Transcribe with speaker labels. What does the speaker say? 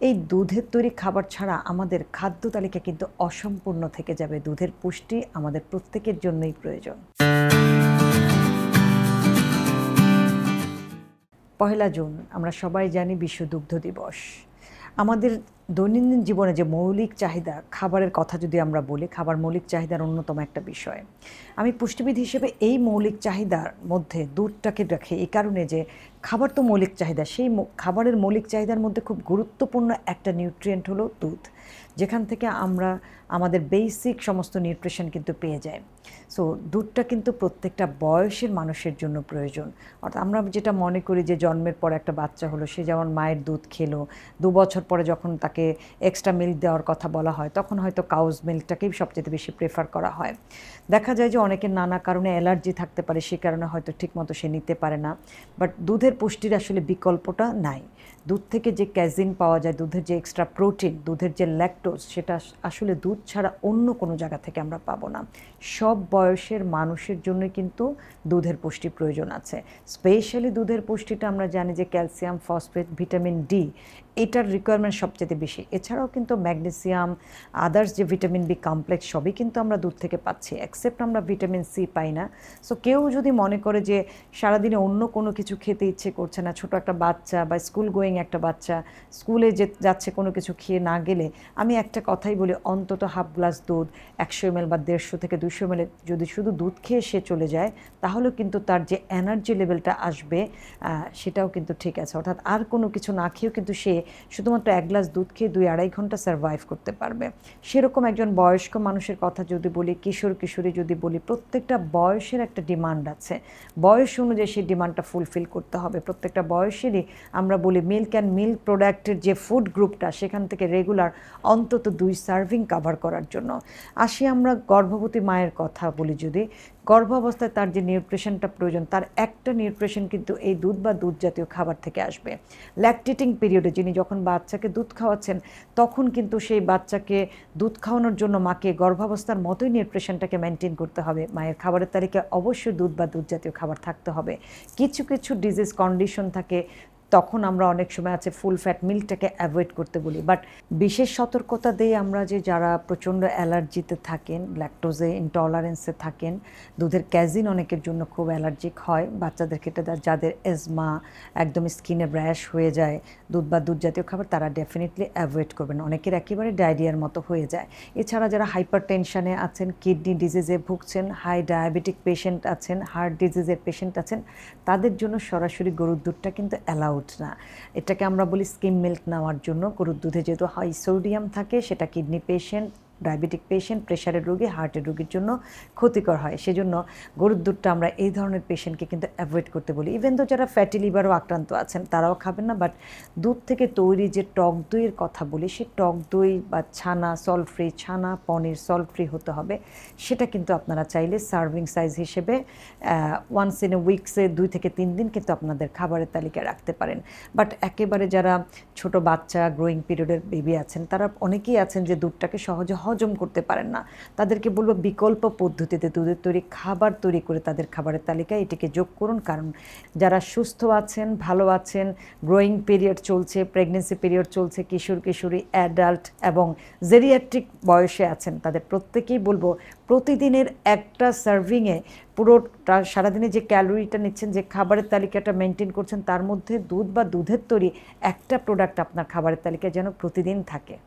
Speaker 1: এই দুধের তৈরি খাবার ছাড়া আমাদের খাদ্য তালিকা কিন্তু অসম্পূর্ণ থেকে যাবে। দুধের পুষ্টি আমাদের প্রত্যেকের জন্যই প্রয়োজন। পহেলা জুন আমরা সবাই জানি বিশ্ব দুগ্ধ দিবস। আমাদের দৈনন্দিন জীবনে যে মৌলিক চাহিদা, খাবারের কথা যদি আমরা বলি, খাবার মৌলিক চাহিদার অন্যতম একটা বিষয়। আমি পুষ্টিবিদ হিসেবে এই মৌলিক চাহিদার মধ্যে দুধটাকে রাখি এই কারণে যে খাবার তো মৌলিক চাহিদা, সেই খাবারের মৌলিক চাহিদার মধ্যে খুব গুরুত্বপূর্ণ একটা নিউট্রিয়েন্ট হলো দুধ, যেখান থেকে আমরা আমাদের বেসিক সমস্ত নিউট্রিশন কিন্তু পেয়ে যাই। সো দুধটা কিন্তু প্রত্যেকটা বয়সের মানুষের জন্য প্রয়োজন। অর্থাৎ আমরা যেটা মনে করি যে জন্মের পর একটা বাচ্চা হলো, সে যেমন মায়ের দুধ খেলো, 2 বছর পরে যখন তাকে এক্সট্রা মিল্ক দেওয়ার কথা বলা হয় তখন হয়তো কাউজ মিল্কটাকেই সবচেয়ে বেশি প্রেফার করা হয়। দেখা যায় যে অনেকের নানা কারণে অ্যালার্জি থাকতে পারে, সে কারণে হয়তো ঠিকমতো সে নিতে পারে না। বাট দুধের পুষ্টির আসলে বিকল্পটা নাই। দুধ থেকে যে ক্যাজিন পাওয়া যায়, দুধের যে এক্সট্রা প্রোটিন, দুধের যে ল্যাকটোজ, সেটা আসলে দুধ ছাড়া অন্য কোনো জায়গা থেকে আমরা পাবো না। সব বয়সের মানুষের জন্যই কিন্তু দুধের পুষ্টি প্রয়োজন আছে। স্পেশালি দুধের পুষ্টিটা আমরা জানি যে ক্যালসিয়াম, ফসফেট, ভিটামিন ডি, এটার রিকোয়ারমেন্ট সবচেয়ে বেশি। এছাড়াও কিন্তু ম্যাগনেসিয়াম, আদার্স যে ভিটামিন বি কমপ্লেক্স, সবই কিন্তু আমরা দুধ থেকে পাচ্ছি, এক্সেপ্ট আমরা ভিটামিন সি পাই না। সো কেউ যদি মনে করে যে সারাদিনে অন্য কোনো কিছু খেতে ইচ্ছে করছে না, ছোট একটা বাচ্চা বা স্কুল গোয়িং একটা বাচ্চা স্কুলে যাচ্ছে, কোনো কিছু খেয়ে না গেলে আমি একটা কথাই বলি, অন্তত হাফ গ্লাস দুধ, 100 ml বা 150 থেকে 200 ml যদি শুধু দুধ খেয়ে সে চলে যায়, তাহলেও কিন্তু তার যে এনার্জি লেভেলটা আসবে সেটাও কিন্তু ঠিক আছে। অর্থাৎ আর কোনো কিছু না খেয়েও কিন্তু সে শুধুমাত্র 1 গ্লাস দুধ খেয়ে 2-2.5 ঘন্টা সার্ভাইভ করতে পারবে। সেরকম একজন বয়স্ক মানুষের কথা যদি বলি, কিশোর কিশোরী যদি বলি, প্রত্যেকটা বয়সের একটা ডিমান্ড আছে। বয়স অনুযায়ী সেই ডিমান্ডটা ফুলফিল করতে হবে। প্রত্যেকটা বয়সেরই আমরা বলি মিল্ক অ্যান্ড মিল্ক প্রোডাক্টের যে ফুড গ্রুপটা, সেখান থেকে রেগুলার অন্তত 2 সার্ভিং কাভার করার জন্য। আসি আমরা গর্ভবতী মায়ের কথা বলি, যদি গর্ভাবস্থায় তার যে নিউট্রিশনটা প্রয়োজন, তার একটা নিউট্রিশন কিন্তু এই দুধ বা দুধ জাতীয় খাবার থেকে আসবে। ল্যাকটেটিং পিরিয়ডে যিনি যখন বাচ্চাকে দুধ খাওয়াচ্ছেন, তখন কিন্তু সেই বাচ্চাকে দুধ খাওয়ানোর জন্য মাকে গর্ভাবস্থার মতোই নিউট্রিশনটাকে মেনটেন করতে হবে। মায়ের খাবারের তালিকায় অবশ্যই দুধ বা দুধ জাতীয় খাবার থাকতে হবে। কিছু কিছু ডিজিজ কন্ডিশন থাকে, তখন আমরা অনেক সময় আছে ফুল ফ্যাট মিল্কটাকে অ্যাভয়েড করতে বলি। বাট বিশেষ সতর্কতা দিয়ে আমরা যে যারা প্রচণ্ড অ্যালার্জিতে থাকেন, ল্যাকটোজে ইনটলারেন্সে থাকেন, দুধের ক্যাজিন অনেকের জন্য খুব অ্যালার্জিক হয়, বাচ্চাদের ক্ষেত্রে যাদের এজমা, একদম স্কিনে র্যাশ হয়ে যায়, দুধ বা দুধ জাতীয় খাবার তারা ডেফিনেটলি অ্যাভয়েড করবেন। অনেকের একেবারে ডায়রিয়ার মতো হয়ে যায়। এছাড়া যারা হাইপার টেনশনে আছেন, কিডনি ডিজিজে ভুগছেন, হাই ডায়াবেটিক পেশেন্ট আছেন, হার্ট ডিজিজের পেশেন্ট আছেন, তাদের জন্য সরাসরি গরুর দুধটা কিন্তু অ্যালাউড না। এটাকে আমরা বলি স্কিম মিল্ক নেওয়ার জন্য। গরুর দুধে যেহেতু হাই সোডিয়াম থাকে, সেটা কিডনি পেশেন্ট, ডায়াবেটিক পেশেন্ট, প্রেশারের রোগী, হার্টের রোগীর জন্য ক্ষতিকর হয়। সেজন্য গরুর দুধটা আমরা এই ধরনের পেশেন্টকে কিন্তু অ্যাভয়েড করতে বলি। ইভেন তো যারা ফ্যাটি লিভারও আক্রান্ত আছেন তারাও খাবেন না। বাট দুধ থেকে তৈরি যে টক দইয়ের কথা বলি, সেই টক দই বা ছানা সল্ট ফ্রি, ছানা পনির সল্ট ফ্রি হতে হবে। সেটা কিন্তু আপনারা চাইলে সার্ভিং সাইজ হিসেবে ওয়ান্স ইন এ উইকসে 2 থেকে 3 দিন কিন্তু আপনাদের খাবারের তালিকায় রাখতে পারেন। বাট একেবারে যারা ছোট বাচ্চা, গ্রোয়িং পিরিয়ডের বেবি আছেন, তারা অনেকেই আছেন যে দুধটাকে সহজে হজম করতে পারেন না। তাদেরকে বলবো বিকল্প পদ্ধতিতে দুধের তৈরি খাবার তৈরি করে তাদের খাবারের তালিকায় এটিকে যোগ করুন। কারণ যারা সুস্থ আছেন, ভালো আছেন, গ্রোয়িং পিরিয়ড চলছে, প্রেগনেন্সি পিরিয়ড চলছে, কিশোর কিশোরী, অ্যাডাল্ট এবং জেরিয়াট্রিক বয়সে আছেন, তাদের প্রত্যেকেই বলবো প্রতিদিনের একটা সার্ভিংয়ে পুরোটা সারাদিনে যে ক্যালোরিটা নিচ্ছেন, যে খাবারের তালিকাটা মেনটেন করছেন, তার মধ্যে দুধ বা দুধের তৈরি একটা প্রোডাক্ট আপনার খাবারের তালিকায় যেন প্রতিদিন থাকে।